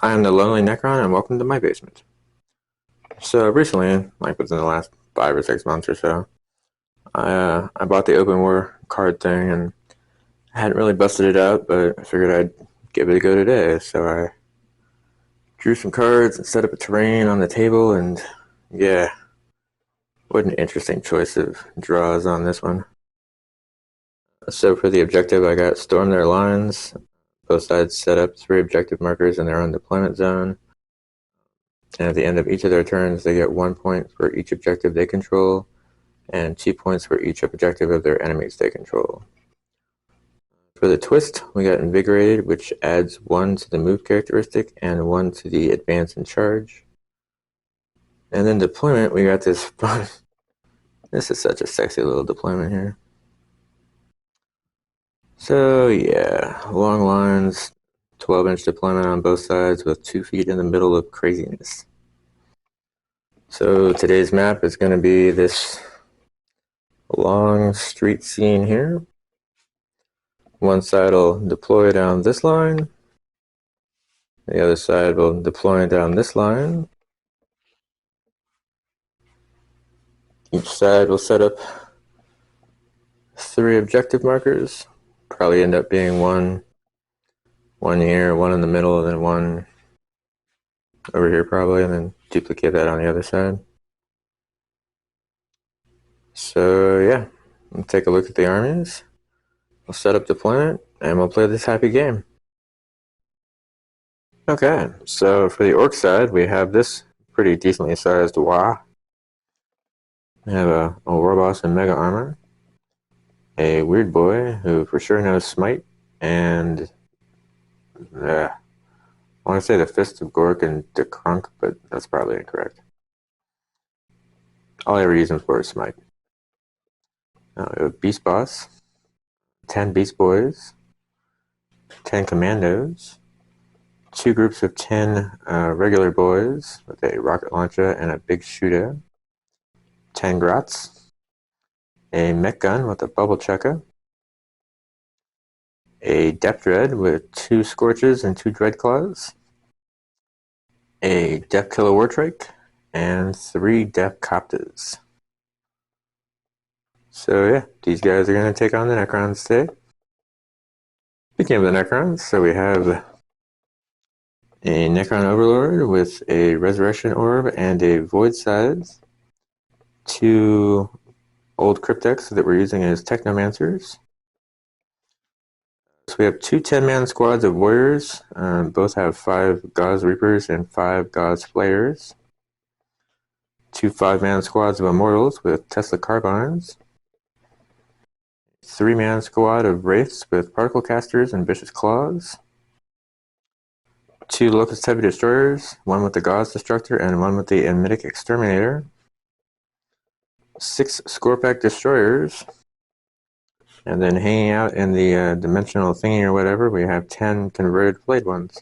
I am the Lonely Necron, and welcome to my basement. So recently, like within the last 5 or 6 months or so, I bought the open war card thing, and I hadn't really busted it out, but I figured I'd give it a go today. So I drew some cards and set up a terrain on the table, and yeah, what an interesting choice of draws on this one. So for the objective, I got storm their lines. Both sides set up 3 objective markers in their own deployment zone. And at the end of each of their turns, they get 1 point for each objective they control, and 2 points for each objective of their enemies they control. For the twist, we got Invigorated, which adds 1 to the move characteristic and 1 to the advance and charge. And then deployment, we got this fun. This is such a sexy little deployment here. So yeah, long lines, 12-inch deployment on both sides with 2 feet in the middle of craziness. So today's map is going to be this long street scene here. One side will deploy down this line. The other side will deploy down this line. Each side will set up 3 objective markers. Probably end up being one here, one in the middle, and then one over here probably, and then duplicate that on the other side. So yeah, we'll take a look at the armies. We'll set up deployment, and we'll play this happy game. Okay, so for the orc side, we have this pretty decently sized Wa. We have a war boss in mega armor, a weird boy who for sure knows smite, and I want to say the Fist of Gork and the Crunk, but that's probably incorrect. All I ever use him for is smite. We have a beast boss, 10 beast boys, 10 commandos, 2 groups of 10 regular boys with a rocket launcher and a big shooter, 10 grots, a mech gun with a bubble chucker, a depth dread with 2 scorches and 2 dreadclaws, a depth killer wartrike, and 3 depth copters. So yeah, these guys are going to take on the Necrons today. Speaking of the Necrons, so we have a Necron Overlord with a Resurrection Orb and a Void Size, 2 old Cryptex that we're using as Technomancers. So we have 2 10-man squads of Warriors. Both have 5 Gauze Reapers and 5 Gauze Flayers. 2 5-man squads of Immortals with Tesla Carbines. 3-man squad of Wraiths with Particle Casters and Vicious Claws. 2 Locust Heavy Destroyers, 1 with the Gauze Destructor and 1 with the Enmitic Exterminator. 6 Scorpack Destroyers. And then hanging out in the dimensional thingy or whatever, we have 10 converted Blade ones.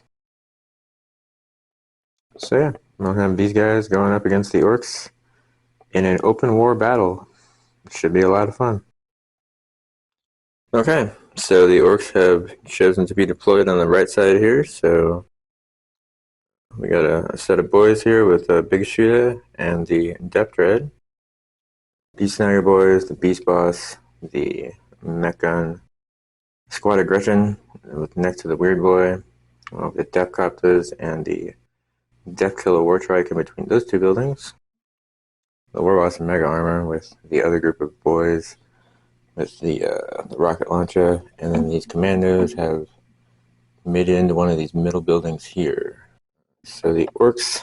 So yeah, we'll have these guys going up against the orcs in an open war battle. It should be a lot of fun. Okay, so the orcs have chosen to be deployed on the right side here, so we got a set of boys here with a big shooter and the depth dread. Beast Snagger boys, the beast boss, the mech gun, squad of Gretchen with next to the weird boy, the depth copters, and the depth killer wartrike in between those 2 buildings. The war boss in mega armor with the other group of boys with the rocket launcher, and then these commandos have made it into one of these middle buildings here. So the orcs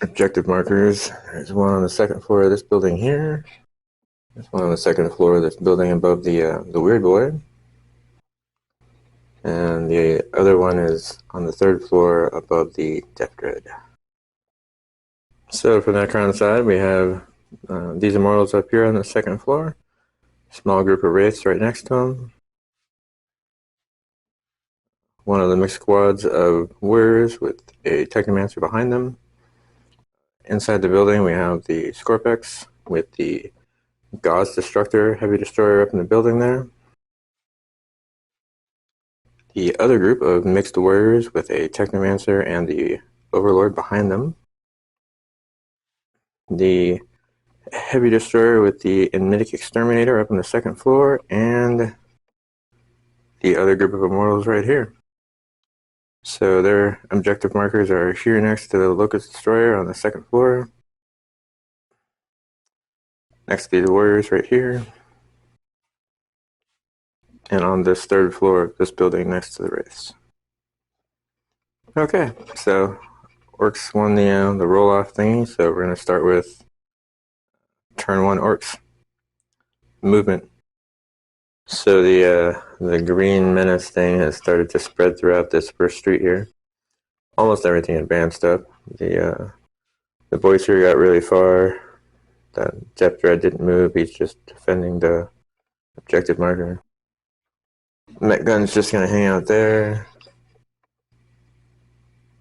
objective markers, there's one on the 2nd floor of this building here. There's one on the 2nd floor of this building above the weird boy. And the other one is on the 3rd floor above the depth dread. So for the Necron side, we have these Immortals up here on the 2nd floor. Small group of Wraiths right next to them. One of the mixed squads of Warriors with a Technomancer behind them. Inside the building, we have the Scorpex with the Gauze Destructor, Heavy Destroyer up in the building there. The other group of mixed warriors with a Technomancer and the Overlord behind them. The Heavy Destroyer with the Enmitic Exterminator up on the second floor, and the other group of Immortals right here. So their objective markers are here next to the Locust Destroyer on the second floor. Next to the Warriors right here. And on this third floor of this building next to the Wraiths. Okay, so Orks won the roll-off thingy, so we're going to start with turn 1 Orks. Movement. So the green menace thing has started to spread throughout this first street here. Almost everything advanced up. The voice here got really far. That Depth Dread didn't move, he's just defending the objective marker. Mech Gun's just going to hang out there.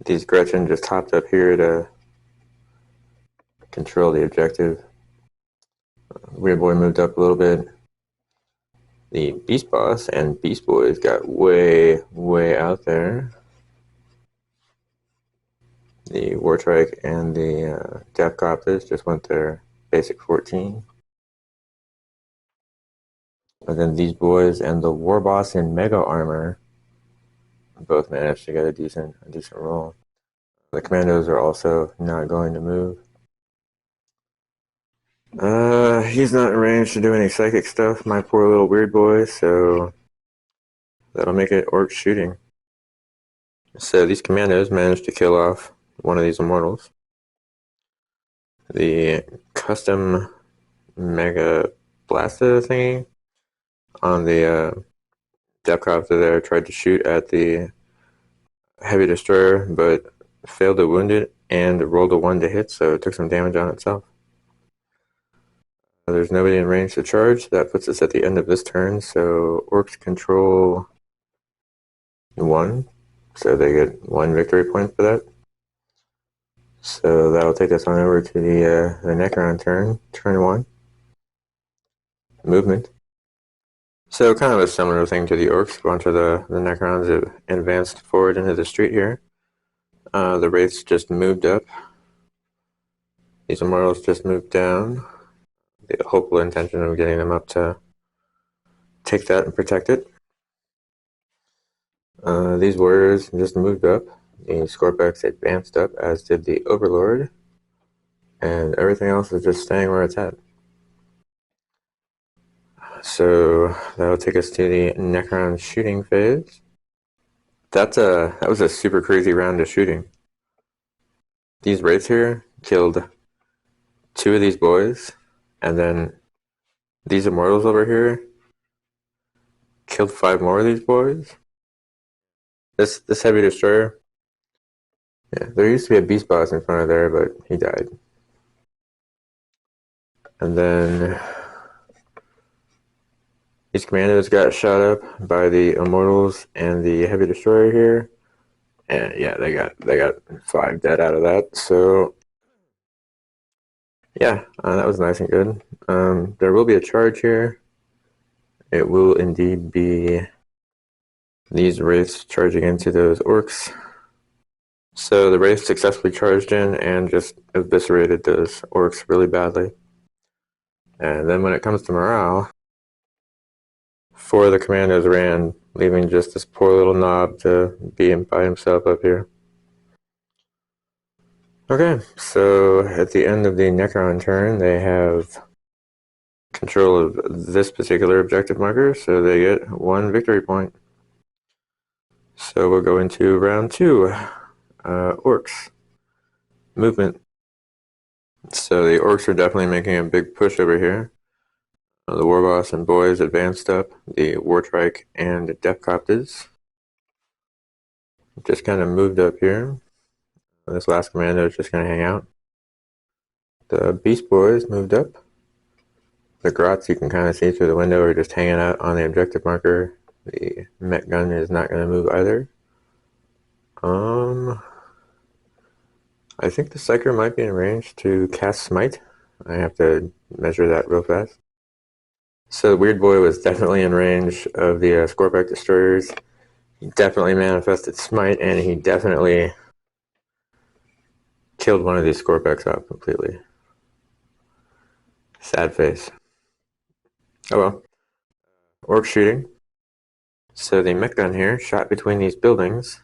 These Gretchen just hopped up here to control the objective. Weird Boy moved up a little bit. The Beast Boss and Beast Boys got way, way out there. The Wartrike and the Dapcopters just went their basic 14. And then these boys and the War Boss in Mega Armor both managed to get a decent roll. The Commandos are also not going to move. He's not in range to do any psychic stuff, my poor little weird boy, so that'll make it Orc shooting. So these Commandos managed to kill off one of these Immortals. The custom Mega Blaster thingy on the Depthcopter there tried to shoot at the Heavy Destroyer, but failed to wound it and rolled a 1 to hit, so it took some damage on itself. There's nobody in range to charge. That puts us at the end of this turn, so Orcs control 1, so they get 1 victory point for that. So that'll take us on over to the Necron turn, turn 1. Movement. So kind of a similar thing to the Orcs. A bunch of the Necrons have advanced forward into the street here. The Wraiths just moved up. These Immortals just moved down. The hopeful intention of getting them up to take that and protect it. These Warriors just moved up. The Scorpex advanced up, as did the Overlord. And everything else is just staying where it's at. So that'll take us to the Necron shooting phase. That was a super crazy round of shooting. These Wraiths here killed 2 of these boys, and then these Immortals over here killed 5 more of these boys. This Heavy Destroyer, yeah, there used to be a Beast Boss in front of there, but he died. And then these Commandos got shot up by the Immortals and the Heavy Destroyer here. And yeah, they got 5 dead out of that. So yeah, that was nice and good. There will be a charge here. It will indeed be these Wraiths charging into those Orcs. So the Wraiths successfully charged in and just eviscerated those Orcs really badly. And then when it comes to morale, 4 of the Commandos ran, leaving just this poor little knob to be by himself up here. Okay, so at the end of the Necron turn, they have control of this particular objective marker, so they get 1 victory point. So we'll go into round 2, Orcs. Movement. So the Orcs are definitely making a big push over here. The War Boss and boys advanced up. The Wartrike and Depthcopters just kind of moved up here. This last Commando is just going to hang out. The Beast Boys moved up. The Grots you can kind of see through the window are just hanging out on the objective marker. The Mech Gun is not going to move either. I think the Psyker might be in range to cast Smite. I have to measure that real fast. So Weird Boy was definitely in range of the Scorpex Destroyers. He definitely manifested Smite, and he definitely killed one of these Scorpex off completely. Sad face. Oh well. Orc shooting. So the mech gun here shot between these buildings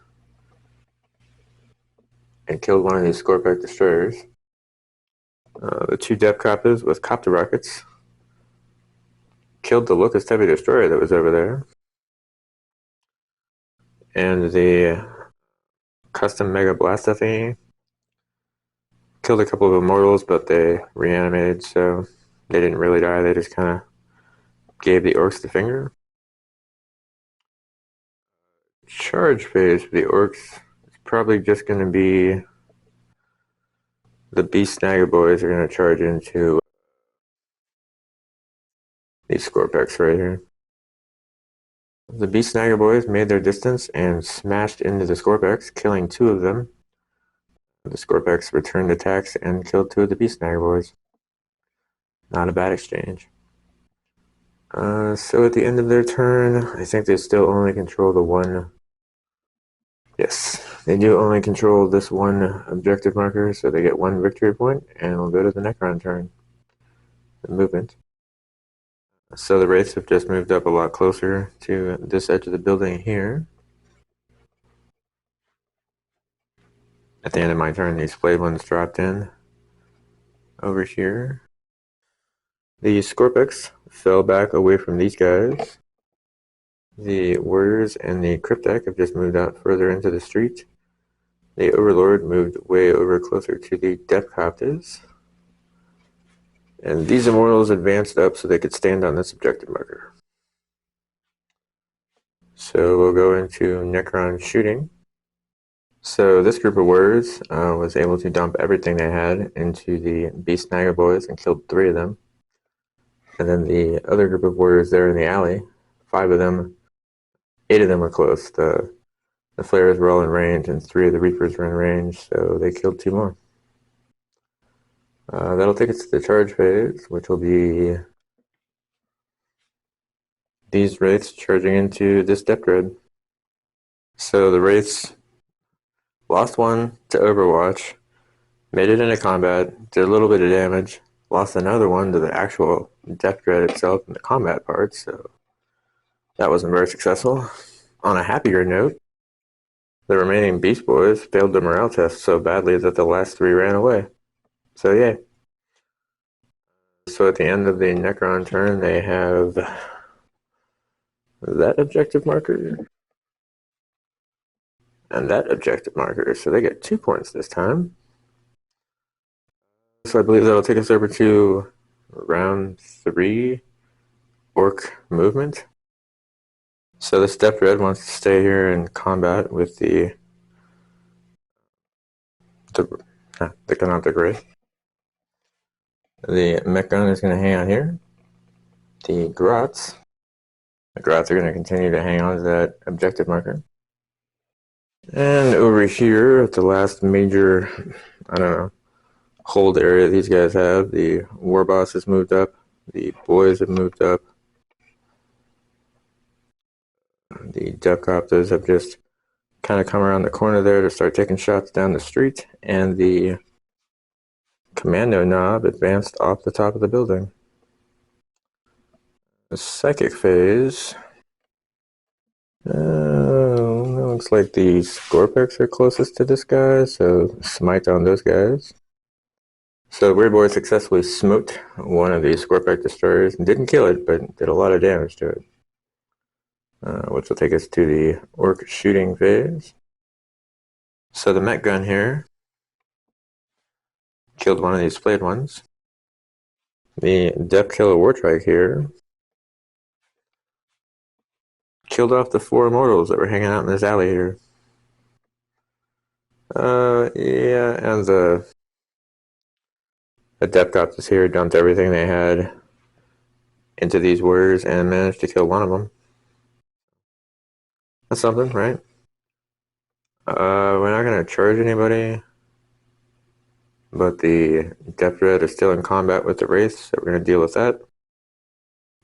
and killed one of these Scorpex destroyers. The two depth copters with copter rockets killed the Locust Heavy Destroyer that was over there. And the custom Mega Blaster thingy killed a couple of Immortals, but they reanimated, so they didn't really die. They just kind of gave the Orcs the finger. Charge phase for the Orcs is probably just going to be the Beast Snagger boys are going to charge into these Scorpex right here. The Beast Snagger boys made their distance and smashed into the Scorpex, killing two of them. The Scorpex returned attacks and killed two of the Beast Snagger boys. Not a bad exchange. So at the end of their turn, I think they still only control the one. Yes, they do only control this one objective marker, so they get one victory point, and we'll go to the Necron turn. The movement. So the Wraiths have just moved up a lot closer to this edge of the building here. At the end of my turn, these flayed ones dropped in over here. The Scorpex fell back away from these guys. The Warriors and the Cryptek have just moved out further into the street. The Overlord moved way over closer to the Depth Copters. And these Immortals advanced up so they could stand on this objective marker. So we'll go into Necron shooting. So this group of Warriors was able to dump everything they had into the Beast Snagger boys and killed 3 of them. And then the other group of Warriors there in the alley, 5 of them, 8 of them were close. The Flares were all in range, and 3 of the Reapers were in range, so they killed 2 more. That'll take us to the charge phase, which will be these Wraiths charging into this Depth Dread. So the Wraiths lost one to Overwatch, made it into combat, did a little bit of damage, lost another one to the actual Depth Dread itself in the combat part, so that wasn't very successful. On a happier note, the remaining Beast Boys failed the morale test so badly that the last 3 ran away. So yay. So at the end of the Necron turn, they have that objective marker and that objective marker, so they get 2 points this time. So I believe that'll take us over to round 3, Orc movement. So the Depth Dread wants to stay here in combat with the Canoptic Wraith. The mech gun is going to hang out here. The Grots are going to continue to hang on to that objective marker. And over here at the last major, hold area these guys have, the War Boss has moved up. The boys have moved up. The Depthcopters have just kind of come around the corner there to start taking shots down the street, and the Commando Knob advanced off the top of the building. The Psychic phase. Looks like the Scorpex are closest to this guy, so smite on those guys. So Weird Boy successfully smote one of these Scorpex destroyers and didn't kill it, but did a lot of damage to it. Which will take us to the Orc shooting phase. So the mech gun here killed one of these flayed ones. The Depth Killer Wartrike here killed off the 4 Immortals that were hanging out in this alley here. Yeah, and the Depthcopters here dumped everything they had into these Warriors and managed to kill one of them. That's something, right? We're not going to charge anybody, but the Depth Dread is still in combat with the Wraith, so we're going to deal with that.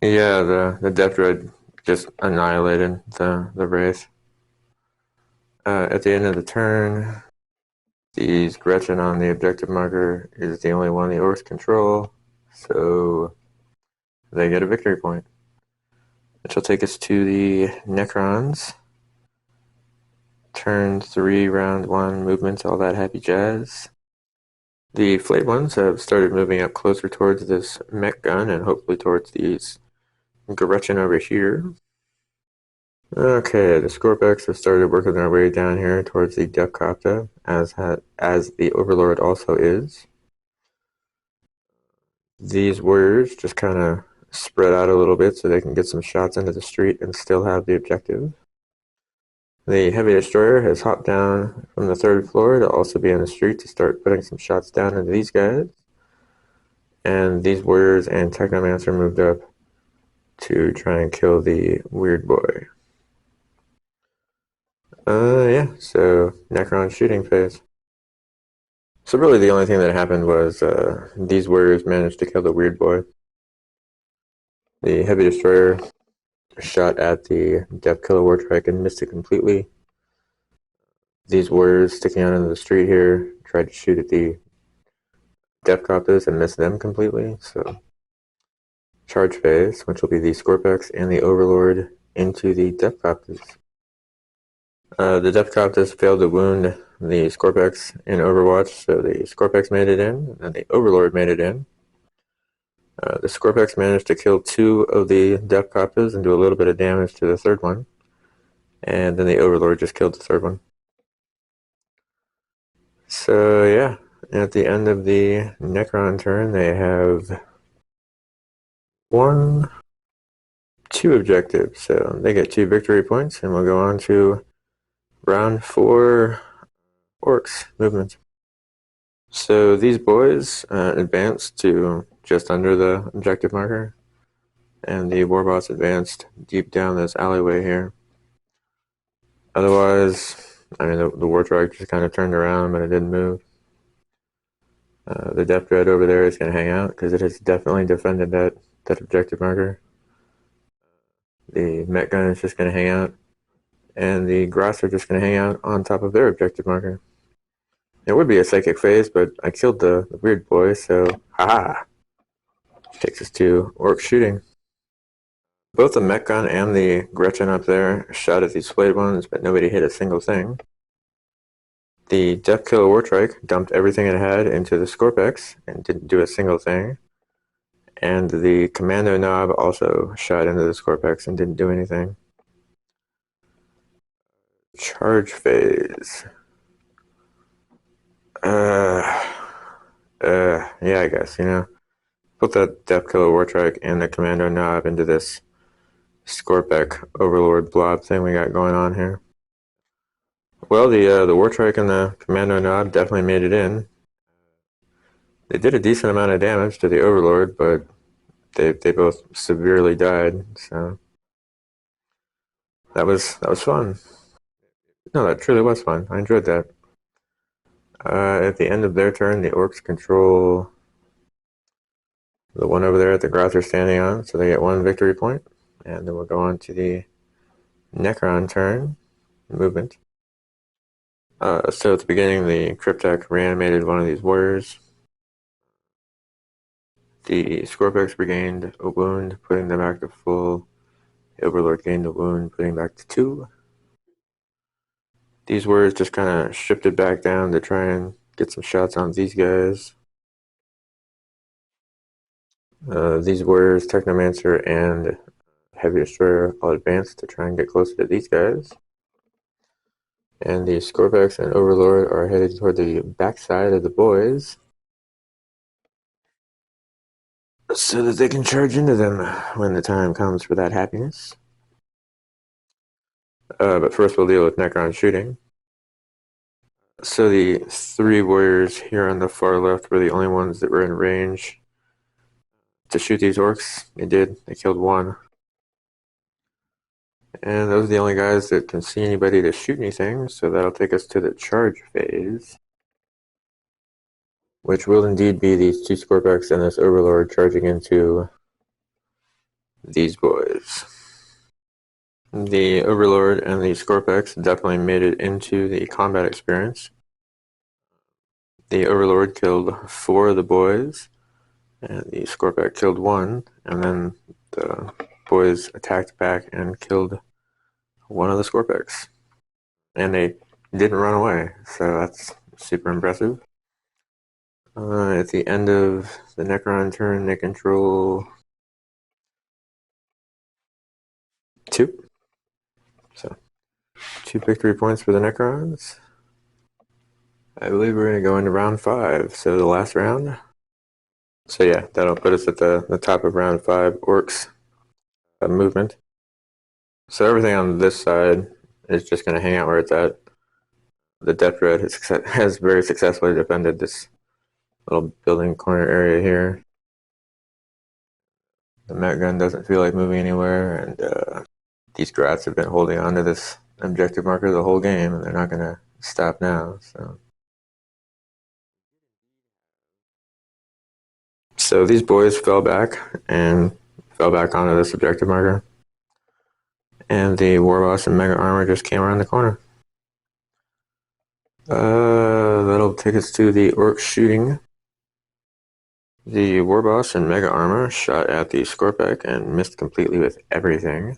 Yeah, the Depth Dread just annihilated the Wraith. At the end of the turn, these Gretchen on the objective marker is the only one the orcs control, so they get a victory point. Which will take us to the Necrons. Turn 3, round 1, movements, all that happy jazz. The flayed ones have started moving up closer towards this mech gun and hopefully towards these Gretchen over here. Okay, the Scorpex have started working their way down here towards the Depcopter, as the Overlord also is. These warriors just kind of spread out a little bit so they can get some shots into the street and still have the objective. The heavy destroyer has hopped down from the 3rd floor to also be in the street to start putting some shots down into these guys. And these warriors and Technomancer moved up to try and kill the weird boy. Yeah, so Necron shooting phase. So really the only thing that happened was these warriors managed to kill the weird boy. The heavy destroyer shot at the Depth Killer Wartrike and missed it completely. These warriors sticking out into the street here tried to shoot at the Depth Copters and missed them completely. So charge phase, which will be the Scorpex and the Overlord into the Depth Copters. The Depth Copters failed to wound the Scorpex in Overwatch, so the Scorpex made it in, and the Overlord made it in. The Scorpex managed to kill 2 of the Depth Copters and do a little bit of damage to the 3rd one. And then the Overlord just killed the 3rd one. So yeah, at the end of the Necron turn, they have 2 objectives. So they get 2 victory points, and we'll go on to round 4 orcs movement. So these boys advanced to just under the objective marker, and the warboss advanced deep down this alleyway here. Otherwise, I mean, the Wartrike just kind of turned around, but it didn't move. The Depth Dread over there is going to hang out because it has definitely defended that objective marker. The Met Gun is just going to hang out, and the Gross are just going to hang out on top of their objective marker. It would be a psychic phase, but I killed the weird boy, so haha. Takes us to orc shooting. Both the Mech Gun and the Gretchen up there shot at these flayed ones, but nobody hit a single thing. The Depth Killer Wartrike dumped everything it had into the Scorpex and didn't do a single thing. And the Commando Knob also shot into the Scorpex and didn't do anything. Charge phase. Yeah, I guess, put that Depth Killer Wartrike and the Commando Knob into this Scorpex Overlord blob thing we got going on here. Well, the Wartrike and the Commando Knob definitely made it in. They did a decent amount of damage to the Overlord, but they both severely died, so that was fun. No, that truly was fun. I enjoyed that. At the end of their turn, the orcs control the one over there that the Grots are standing on, so they get 1 victory point. And then we'll go on to the Necron turn, movement. So at the beginning, the Cryptek reanimated one of these warriors. The Scorpex regained a wound, putting them back to full. The Overlord gained a wound, putting back to 2. These warriors just kind of shifted back down to try and get some shots on these guys. These warriors, Technomancer and Heavy Destroyer, all advanced to try and get closer to these guys. And the Scorpex and Overlord are headed toward the backside of the boys so that they can charge into them when the time comes for that happiness. But first we'll deal with Necron shooting. So the 3 warriors here on the far left were the only ones that were in range to shoot these orcs. They did. They killed 1. And those are the only guys that can see anybody to shoot anything, so that'll take us to the charge phase, which will indeed be these 2 Scorpex and this Overlord charging into these boys. The Overlord and the Scorpex definitely made it into the combat experience. The Overlord killed 4 of the boys, and the Scorpex killed 1, and then the boys attacked back and killed 1 of the Scorpex. And they didn't run away, so that's super impressive. At the end of the Necron turn, they control 2. So 2 victory points for the Necrons. I believe we're going to go into round 5, so the last round. So yeah, that'll put us at the top of round 5 orks movement. So everything on this side is just going to hang out where it's at. The Death Red has very successfully defended this little building corner area here. The Met gun doesn't feel like moving anywhere, and these Grats have been holding on to this objective marker the whole game, and they're not going to stop now. So these boys fell back onto this objective marker, and the Warboss and Mega Armor just came around the corner. That'll take us to the orc shooting. The Warboss and Mega Armor shot at the Scorpec and missed completely with everything.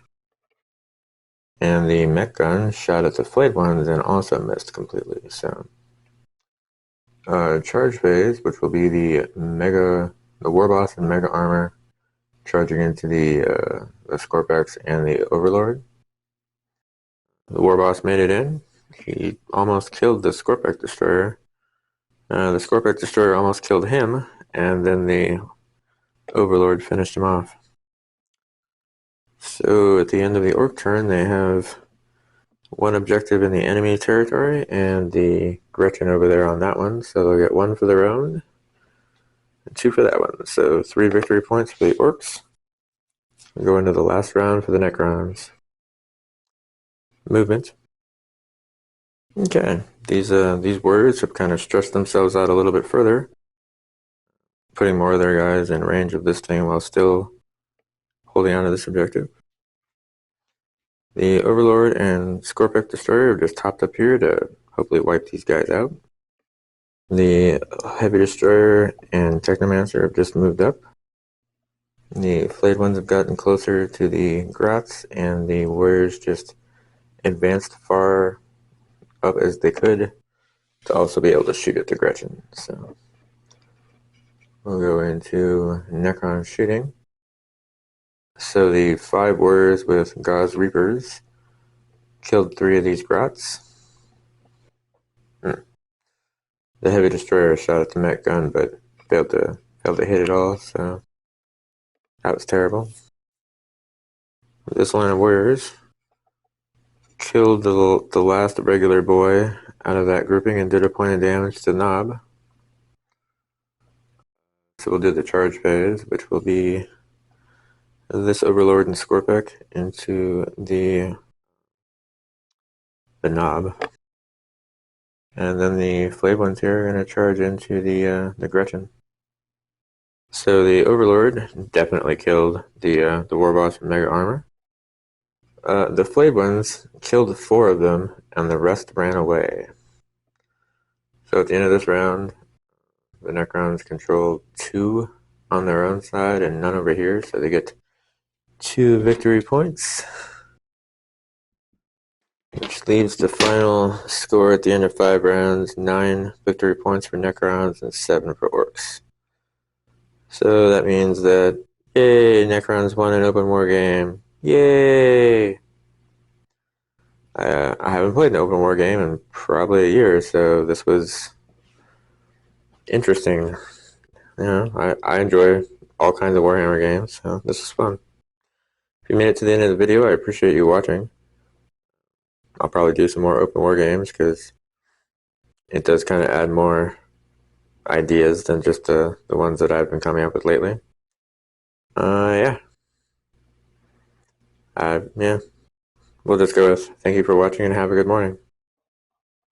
And the Mech Gun shot at the Flayed ones and also missed completely. So, charge phase, which will be the Warboss and Mega Armor charging into the Scorpex and the Overlord. The Warboss made it in. He almost killed the Scorpec Destroyer. The Scorpec Destroyer almost killed him, and then the Overlord finished him off. So at the end of the orc turn, they have 1 objective in the enemy territory and the Gretchen over there on that one. So they'll get 1 for their own and 2 for that one. So 3 victory points for the orcs. We go into the last round for the Necrons. Movement. Okay, these warriors have kind of stretched themselves out a little bit further, putting more of their guys in range of this thing while still holding on to this objective. The Overlord and Scorpec Destroyer have just topped up here to hopefully wipe these guys out. The Heavy Destroyer and Technomancer have just moved up. The Flayed ones have gotten closer to the Grats, and the Warriors just advanced far up as they could to also be able to shoot at the Gretchen. So we'll go into Necron shooting. So the 5 warriors with Gauze Reapers killed 3 of these Grats. The Heavy Destroyer shot at the Mech gun, but failed to hit it all, so that was terrible. This line of warriors killed the last regular boy out of that grouping and did a point of damage to Knob. So we'll do the charge phase, which will be this Overlord and Scorpec into the Knob. And then the Flayed ones here are going to charge into the Gretchen. So the Overlord definitely killed the Warboss and Mega Armor. The Flayed ones killed 4 of them, and the rest ran away. So at the end of this round, the Necrons control 2 on their own side and none over here, so they get 2 victory points. Which leaves the final score at the end of 5 rounds, 9 victory points for Necrons and 7 for Orks. So that means that, yay, Necrons won an open war game. Yay! I haven't played an open war game in probably a year, so this was interesting. You know, I enjoy all kinds of Warhammer games, so this was fun. If you made it to the end of the video, I appreciate you watching. I'll probably do some more open war games because it does kind of add more ideas than just the ones that I've been coming up with lately. Yeah. Yeah. We'll just go with thank you for watching and have a good morning.